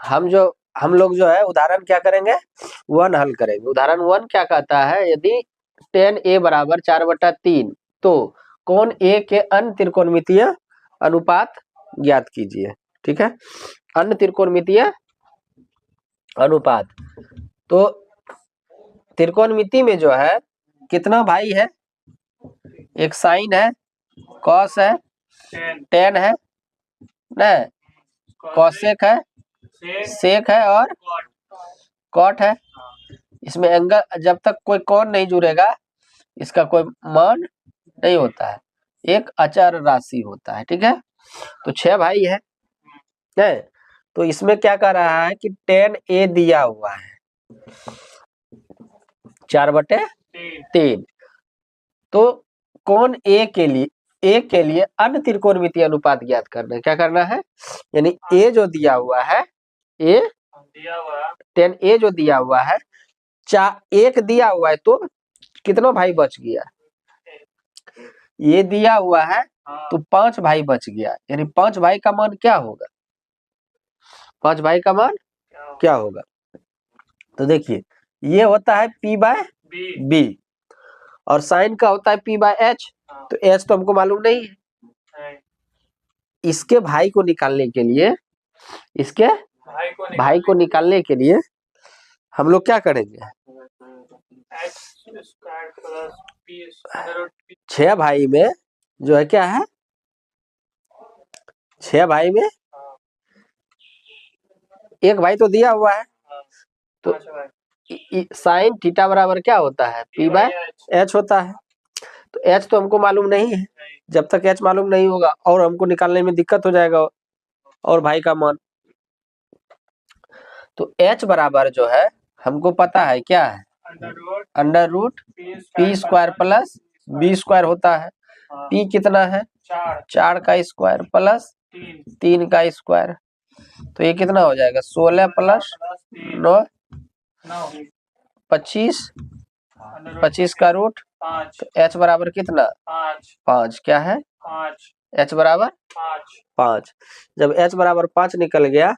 हम लोग जो है उदाहरण क्या करेंगे, 1 हल करेंगे। उदाहरण 1 क्या कहता है, यदि tan a बराबर 4/3 तो कोण a के अन्य त्रिकोणमितीय अनुपात ज्ञात कीजिए। ठीक है, अन्य त्रिकोणमितीय अनुपात। तो त्रिकोणमिति में जो है कितना भाई है, एक साइन है, कॉस है, टेन है न, कॉसेक है, सेक है और कॉट है। इसमें एंगल, जब तक कोई कोण नहीं जुड़ेगा इसका कोई मान नहीं होता है, एक अचर राशि होता है। ठीक है, तो 6 भाई है, तो इसमें क्या कर रहा है कि tan a दिया हुआ है 4/3। तो कोण a के लिए अन्य त्रिकोणमितीय अनुपात ज्ञात करना है। क्या करना है, यानी a जो दिया हुआ है, a tan a जो दिया हुआ है, 1 दिया हुआ है तो कितना भाई बच गया, ये दिया हुआ है तो 5 भाई बच गया, यानी 5 भाई का मान क्या होगा, 5 भाई का मान क्या होगा। तो देखिए ये होता है p/b और साइन का होता है p/h। तो h तो हमको मालूम नहीं है, इसके भाई को निकालने के लिए, इसके भाई को निकालने के लिए हम लोग क्या करेंगे, 6 भाई में जो है क्या है, 6 भाई में एक भाई तो दिया हुआ है, तो साइन थीटा बराबर क्या होता है, p/h होता है। तो h तो हमको मालूम नहीं है, जब तक h मालूम नहीं होगा और हमको निकालने में दिक्कत हो जाएगा और भाई का मान। तो h बराबर जो है हमको पता है क्या है, √p² प्लस b² होता है। p कितना है, 4 का स्क्वायर प्लस 3 का स्क्वायर, तो ये कितना हो जाएगा, 16 प्लस 9 25 का रूट। तो h बराबर कितना, 5। क्या है, h बराबर 5। जब h बराबर 5 निकल गया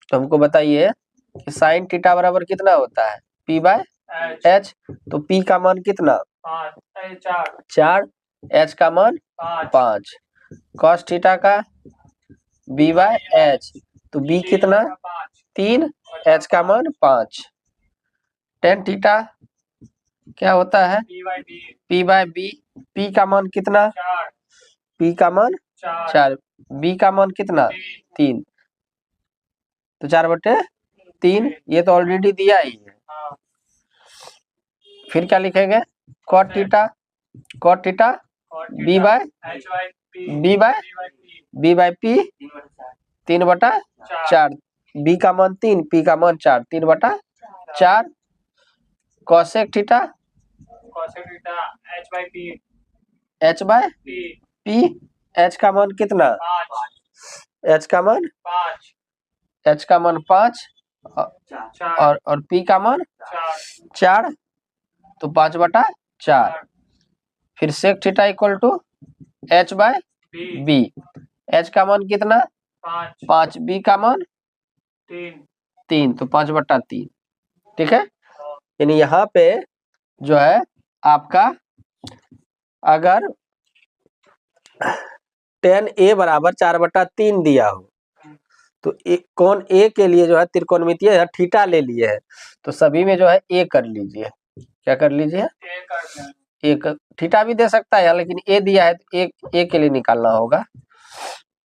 तो हमको बताइए कि साइन थीटा बराबर कितना होता है, p/h। तो p का मान कितना, 4, h का मान 5, cos थीटा का b/h। तो b कितना, 3, h का मान 5, tan थीटा क्या होता है, p/b। p का मान कितना, p का मान 4, b का मान कितना, 3, तो 4/3। ये तो ऑलरेडी दिया ही है। फिर क्या लिखेंगे, cot थीटा b/p 3/4, b का मान 3, p का मान 4, 3/4। cosec थीटा h/p, h का मान कितना, h का मान 5 और p का मान 4, तो 5/4। फिर sec theta equal to h/b, h का मान कितना, 5, b का मान 3, तो 5/3। ठीक है, यानी यहाँ पे जो है आपका अगर tan a बराबर 4/3 दिया हो तो कोण a के लिए जो है त्रिकोणमितीय थीटा ले लिए है, तो सभी में जो है a कर लीजिए। क्या कर लीजिए, एक थीटा भी दे सकता है, लेकिन a दिया है तो a के लिए निकालना होगा।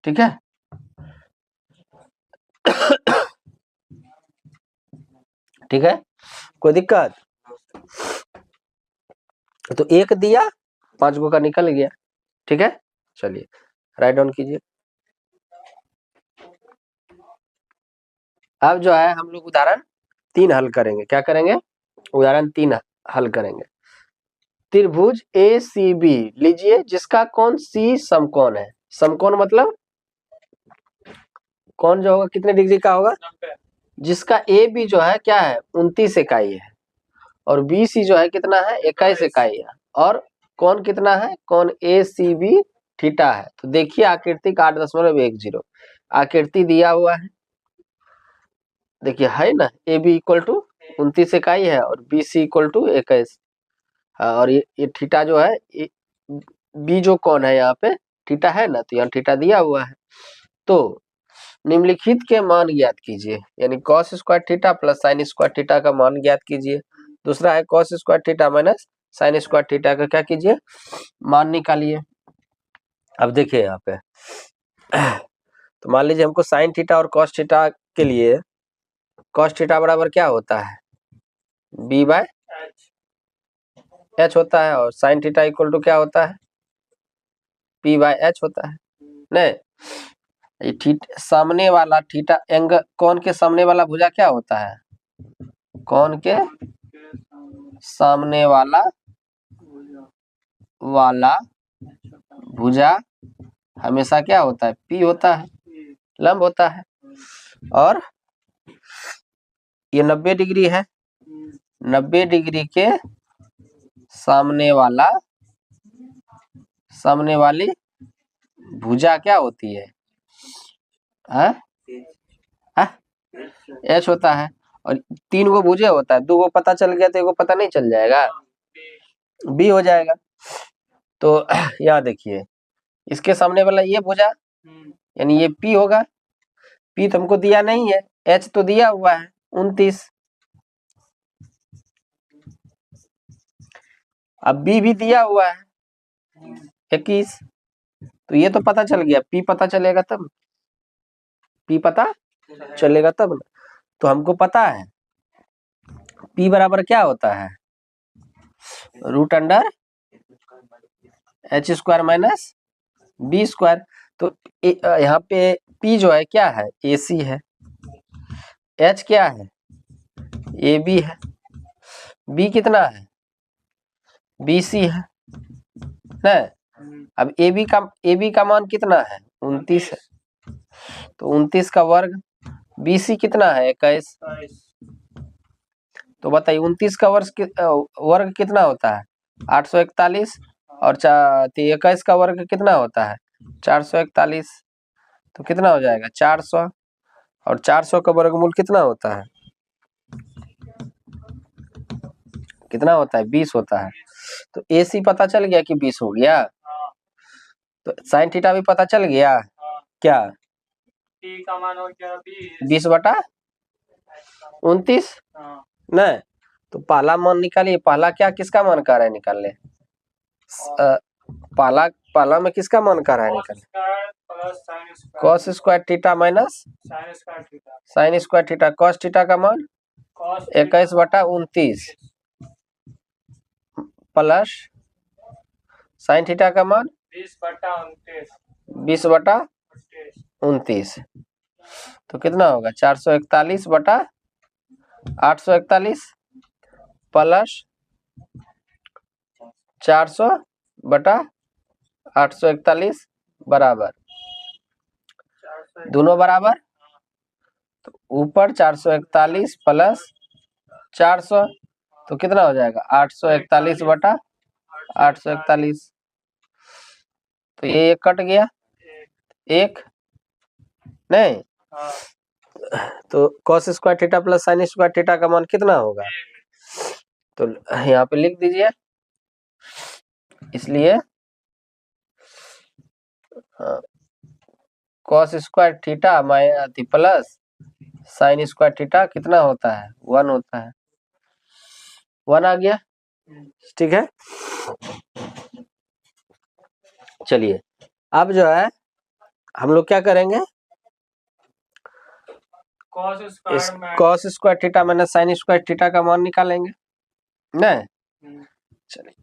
ठीक है, ठीक है, कोई दिक्कत। तो 1 दिया, 5 गो का निकल गया। ठीक है, चलिए राइट डाउन कीजिए। अब जो है हम लोग उदाहरण 3 हल करेंगे। क्या करेंगे, उदाहरण 3 हल करेंगे। त्रिभुज ACB लीजिए जिसका कोण C समकोण है। समकोण मतलब कोण जो होगा कितने डिग्री का होगा, जिसका AB जो है क्या है, 29 इकाई है और BC जो है कितना है, 21 इकाई है और कोण कितना है, कोण ACB थीटा है। तो देखिए आकृति का 8.10 आकृति दिया हुआ है। देखिए है ना, ए बी इक्वल टू 29 इकाई है और बी सी इक्वल टू 21। और ये थीटा जो है, बी जो कौन है यहाँ पे, थीटा है ना, तो यहाँ थीटा दिया हुआ है। तो निम्नलिखित के मान ज्ञात कीजिए, यानी cos square theta plus sine square theta का मान ज्ञात कीजिए। दूसरा है cos square theta minus sine square theta का क्या कीजिए, मान निकालिए। अब देखिए यहाँ पे तो मान लीजिए हमको साइन थीटा और कॉस थीटा के लिए कॉस थीटा बराबर क्या होता है, बी बाय एच होता है, और साइन थीटा इक्वल टू क्या होता है, पी बाय एच होता है। नहीं, सामने वाला थीटा एंगल, कौन के सामने वाला भुजा क्या होता है, कौन के सामने वाला भुजा हमेशा क्या होता है, पी होता है, लंब होता है। और ये 90 डिग्री है, 90 डिग्री के सामने वाली भुजा क्या होती है, एच होता है। और 3 गो भुजे होता है, 2 गो पता चल गया तो 1 गो पता नहीं चल जाएगा, बी हो जाएगा। तो यहाँ देखिए इसके सामने वाला ये भुजा, यानी ये पी होगा, पी तो हमको दिया नहीं है, एच तो दिया हुआ है 29। अब बी भी दिया हुआ है 21। तो ये तो पता चल गया, पी पता चलेगा तब, पी पता चलेगा तब ना। तो हमको पता है पी बराबर क्या होता है, root under h square minus b square. तो यहाँ पे पी जो है क्या है, ए सी है, एच क्या है, ए बी है, बी कितना है, बी सी है ना। अब ए बी का मान कितना है, 29 है, तो 29 का वर्ग, बी सी कितना है, 21। तो बताइए 29 का वर्ग कितना होता है, 841, और 21 का वर्ग कितना होता है, 441। तो कितना हो जाएगा, 400, और 400 का वर्गमूल कितना होता है, कितना होता है, 20 होता है। तो ए सी पता चल गया कि 20 हो गया, तो साइन थीटा भी पता चल गया, क्या, टी का मान हो गया 20/29। नहीं, तो पहला मान निकालिए, पहला क्या, किसका मान कर रहा है निकालने, पहला में किसका मान कर रहा है निकालने, cos square theta minus sine square theta. Cos theta का मान 21/29 प्लस साइन थीटा का मान 20/29। तो कितना होगा, 441/841 प्लस 400/841 बराबर, दोनों बराबर, तो ऊपर 441 प्लस 400, तो कितना हो जाएगा, 841/841। तो ये कट गया, एक नहीं, तो cos square theta plus sine square theta का मान कितना होगा, तो यहाँ पे लिख दीजिए। इसलिए cos square theta plus sine square theta कितना होता है, 1 होता है, 1 आ गया, ठीक है। चलिए अब जो है हम लोग क्या करेंगे, cos square theta minus sine square theta का मान निकालेंगे, नहीं, चलिए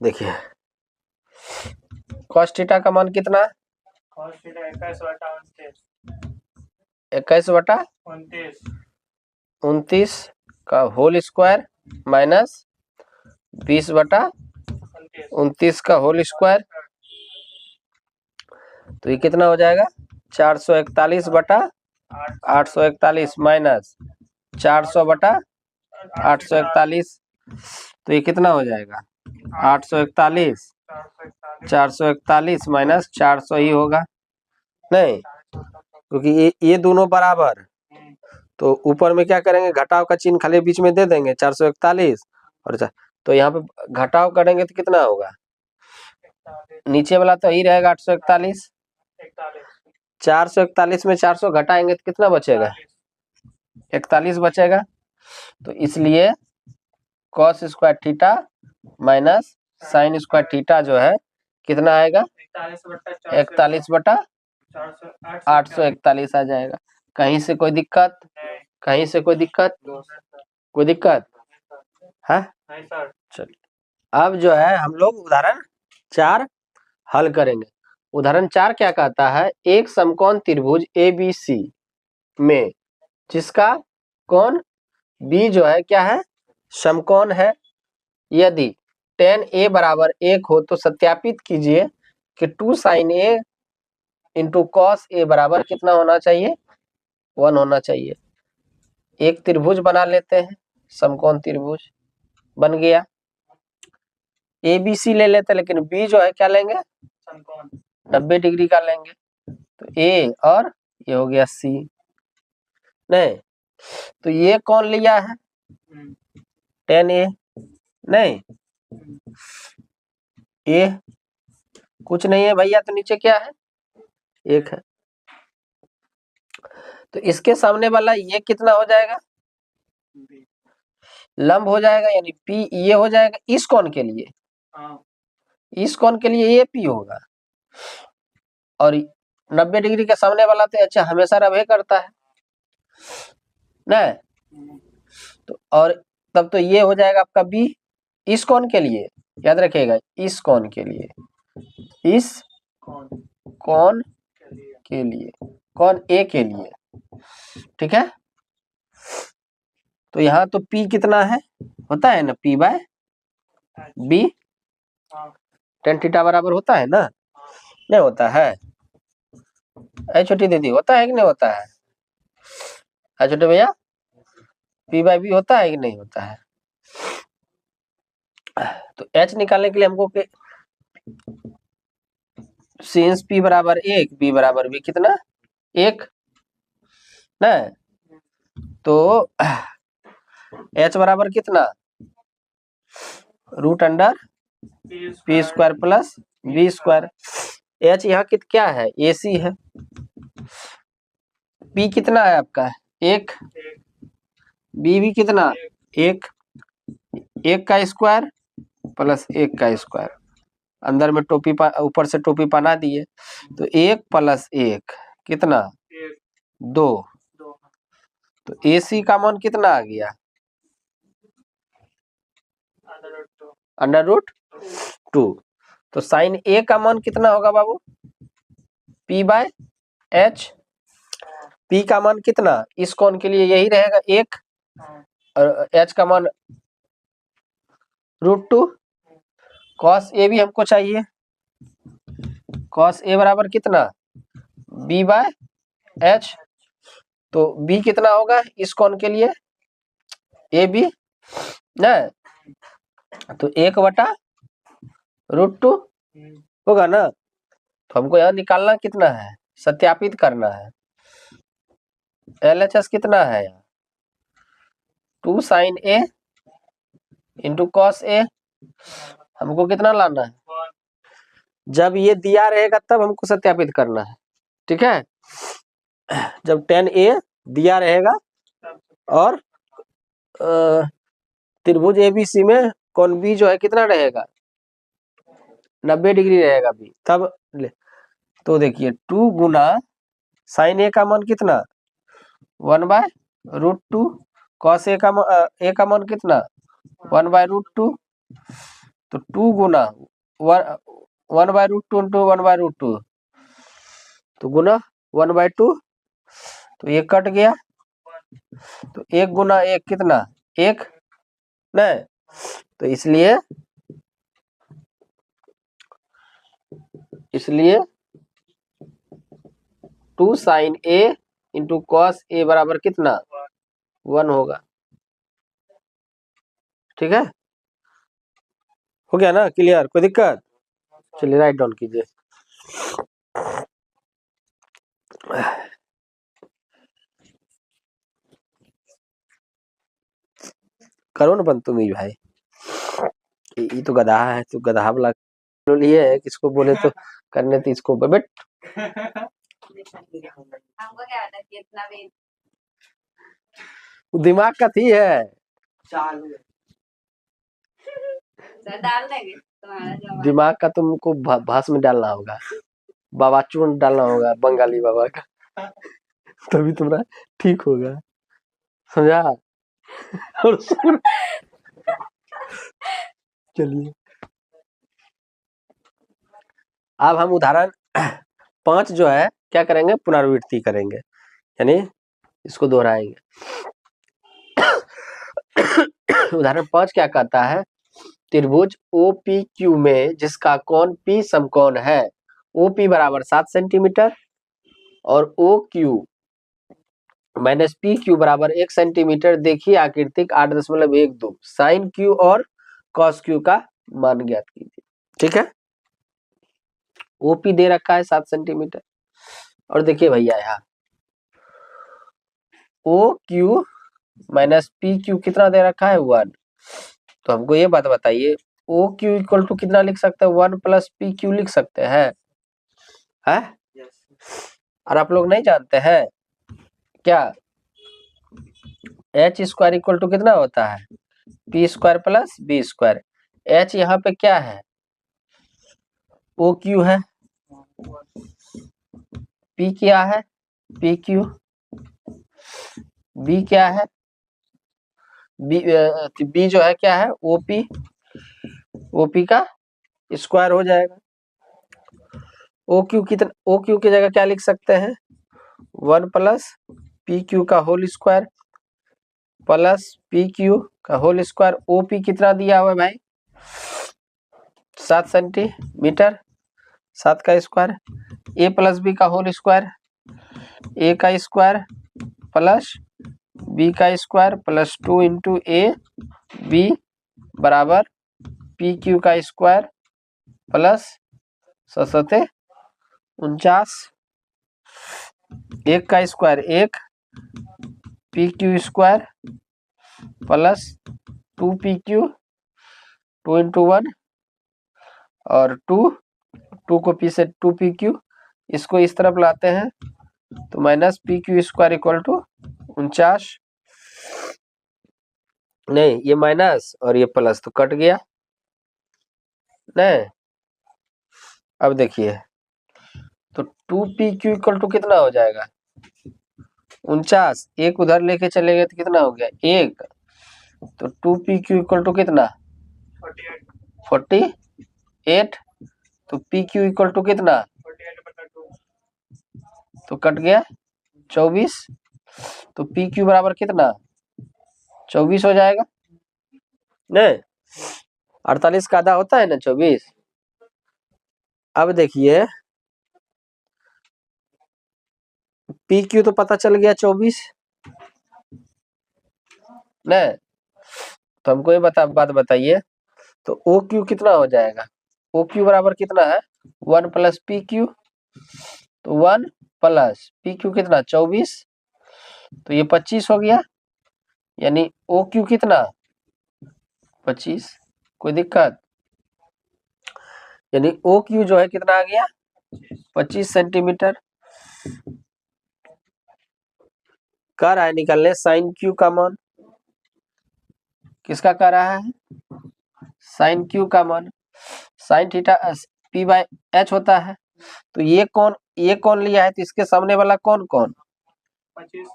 देखिए cos थीटा का मान कितना है, 21/29 का होल स्क्वायर माइनस 20/29 का होल स्क्वायर। तो ये कितना हो जाएगा, 441/841 माइनस 400/28 841, तो ये कितना हो जाएगा 841, 441 माइनस 400 ही होगा नहीं, क्योंकि ये दोनों बराबर, तो ऊपर में क्या करेंगे घटाव का चिन्ह खाली बीच में दे देंगे 441 और तो यहाँ पे घटाव करेंगे तो कितना होगा, नीचे वाला तो ही रहेगा 841, 441 में 400 घटाएंगे तो कितना बचेगा 41 बचेगा, तो इसलिए cos square theta minus sine square theta जो है कितना आएगा 41/841 आ जाएगा। कहीं से कोई दिक्कत, कहीं से कोई दिक्कत, कोई दिक्कत है? चलिए अब जो है हम लोग उदाहरण 4 हल करेंगे। उदाहरण 4 क्या कहता है, एक समकोण त्रिभुज ABC में जिसका कोण B जो है क्या है समकोण है, यदि tan A बराबर 1 हो तो सत्यापित कीजिए कि 2 sin A into cos A बराबर कितना होना चाहिए 1 होना चाहिए। एक त्रिभुज बना लेते हैं, समकोण त्रिभुज बन गया, ABC ले लेते हैं, लेकिन B जो है क्या लेंगे 90 डिग्री का लेंगे, तो A और ये हो गया C, नहीं तो ये कौन लिया है tan A, नहीं A कुछ नहीं है भैया, तो नीचे क्या है 1 है, तो इसके सामने वाला ये कितना हो जाएगा लंब हो जाएगा, यानी P ये हो जाएगा इस कोण के लिए, इस कोण के लिए ये P होगा, और 90 डिग्री के सामने वाला तो अच्छा हमेशा रहे करता है ना, तो और तब तो ये हो जाएगा आपका B इस कोण के लिए, याद रखिएगा इस कोण के लिए, इस कोण के लिए, कोण A के लिए, ठीक है। तो यहाँ तो P कितना है होता है ना P by B, tan theta बराबर होता है ना, नहीं होता है छोटी दीदी, होता है कि नहीं होता है छोटे भैया, P बाय B होता है कि नहीं होता है। तो H निकालने के लिए हमको सिंस P बराबर 1 B बराबर B कितना 1 ना, तो H बराबर कितना √p square plus B square, H यहाँ क्या है AC है, P कितना है आपका 1, B भी कितना 1, 1 का स्क्वायर प्लस 1 का स्क्वायर, अंदर में टोपी ऊपर से टोपी पहना दिए, तो 1 प्लस 1 कितना 2, तो AC का मान कितना आ गया √2, तो साइन A का मान कितना होगा बाबू P बाय H, P का मान कितना इस कोण के लिए यही रहेगा 1, और H का मान √2, cos A भी हमको चाहिए, cos A बराबर कितना B बाय H, तो B कितना होगा इस कोण के लिए AB ना, तो 1/√2 होगा ना, तो हमको यहाँ निकालना कितना है सत्यापित करना है, LHS कितना है 2 sin A into cos A, हमको कितना लाना है, जब ये दिया रहेगा तब हमको सत्यापित करना है, ठीक है। जब tan A दिया रहेगा और त्रिभुज ABC में कोण B जो है कितना रहेगा 90 डिग्री रहेगा B, तब तो देखिए 2 गुना साइन A का मान कितना 1/√2, cos A का मान कितना 1/√2, तो 2 गुना 1/√2 इंटू 1/√2, तो गुना 1/2, तो ये कट गया, तो 1 गुना 1 कितना 1 नहीं, तो इसलिए 2 sin A into cos A बराबर कितना 1 होगा। ठीक है, हो गया ना क्लियर, कोई दिक्कत? चलिए राइट डाउन कीजिए। करो ना बंद तुम ही भाई, ये तो गधा है, तो गधा वाला लिए है, किसको बोले तो करने, तो इसको बेट हमको क्या पता कि इतना भी दिमाग का थी है, चालू सर डाल देंगे तुम्हारा जवाब। दिमाग का तुमको भास में डालना होगा, बाबा चूर्ण डालना होगा बंगाली बाबा का, तभी तुम्हारा ठीक होगा, समझा? और चलिए अब हम उदाहरण 5 जो है क्या करेंगे, पुनरावृत्ति करेंगे, यानी इसको दोहराएंगे। उदाहरण 5 क्या कहता है, त्रिभुज OPQ में जिसका कोण P समकोण है, OP बराबर 7 सेंटीमीटर और OQ माइनस PQ बराबर 1 सेंटीमीटर, देखिए आकृतिक 8.12 साइन Q और cos Q का मान ज्ञात कीजिए। ठीक है, OP दे रखा है 7 सेंटीमीटर, और देखिए भैया यहाँ OQ माइनस PQ कितना दे रखा है 1, तो हमको ये बात बताइए OQ इक्वल टू कितना लिख सकते हैं, 1 प्लस PQ लिख सकते हैं, है? और आप लोग नहीं जानते हैं क्या, H स्क्वायर इक्वल टू कितना होता है, P square plus B square. H यहाँ पे क्या है, OQ है, P क्या है, PQ, B क्या है, B जो है क्या है, OP का स्क्वायर हो जाएगा। OQ कितना, OQ की जगह क्या लिख सकते हैं, 1 प्लस PQ का होल स्क्वायर प्लस PQ का होल स्क्वायर। OP कितना दिया हुआ है भाई, 7 सेंटीमीटर, 7 का स्क्वायर, A प्लस B का होल स्क्वायर, A का स्क्वायर प्लस B का स्क्वायर प्लस 2 इंटू AB बराबर PQ का स्क्वायर प्लस 49, 1 का square 1, PQ square plus 2PQ, 2 into 1 और 2 को P से 2PQ, इसको इस तरफ लाते हैं तो minus PQ square equal to 49, नहीं ये माइनस और ये प्लस तो कट गया, नहीं अब देखिए तो 2PQ इक्वल टू कितना हो जाएगा 49, एक उधर लेके चले गए तो कितना हो गया 1, तो 2PQ इक्वल टू कितना 48, तो PQ इक्वल टू कितना, 48/2 तो कट गया 24, तो PQ बराबर कितना 24 हो जाएगा, नहीं 48 का आधा होता है ना 24। अब देखिए PQ तो पता चल गया 24, नहीं तो हमको ये बात बताइए तो OQ कितना हो जाएगा, OQ बराबर कितना है 1 प्लस PQ, तो 1 प्लस PQ कितना 24, तो ये 25 हो गया, यानी OQ कितना 25, कोई दिक्कत, यानी OQ जो है कितना आ गया 25 सेंटीमीटर। कह रहा है निकालने साइन Q का मान, किसका कह रहा है, साइन Q का मान, sine theta P by H होता है, तो ये कौन लिया है, तो इसके सामने वाला कौन 25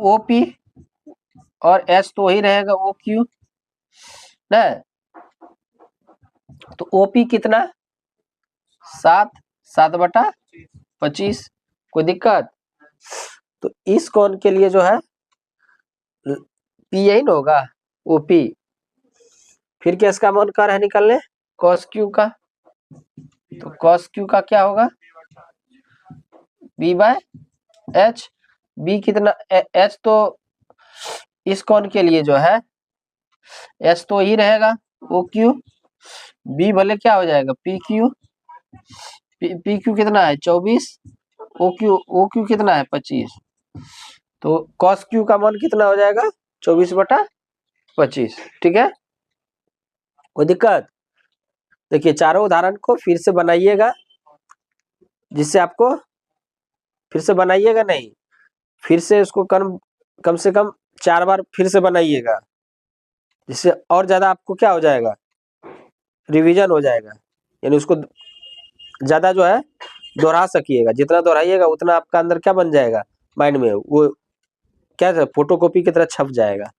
OP और H तो वही रहेगा OQ ना, तो OP कितना 7/25, कोई दिक्कत, तो इस कोण के लिए जो है P यही ना होगा OP, फिर क्या इसका मान कर है निकालने cos Q का, तो cos Q का क्या होगा B बाय H, B कितना H तो इस कोण के लिए जो है एस तो ही रहेगा ओ क्यू, बी भले क्या हो जाएगा पी क्यू, पी क्यू कितना है 24, ओ क्यू कितना है 25, तो कॉस क्यू का मान कितना हो जाएगा 24/25। ठीक है, कोई दिक्कत? देखिए चारों उदाहरण को फिर से बनाइएगा, जिससे आपको फिर से बनाइएगा नहीं, फिर से उसको कम से कम 4 बार फिर से बनाइएगा, जिससे और ज्यादा आपको क्या हो जाएगा रिवीजन हो जाएगा, यानी उसको ज्यादा जो है दोहरा सकिएगा, जितना दोहराइएगा उतना आपका अंदर क्या बन जाएगा माइंड में, वो क्या फोटोकॉपी की तरह छप जाएगा।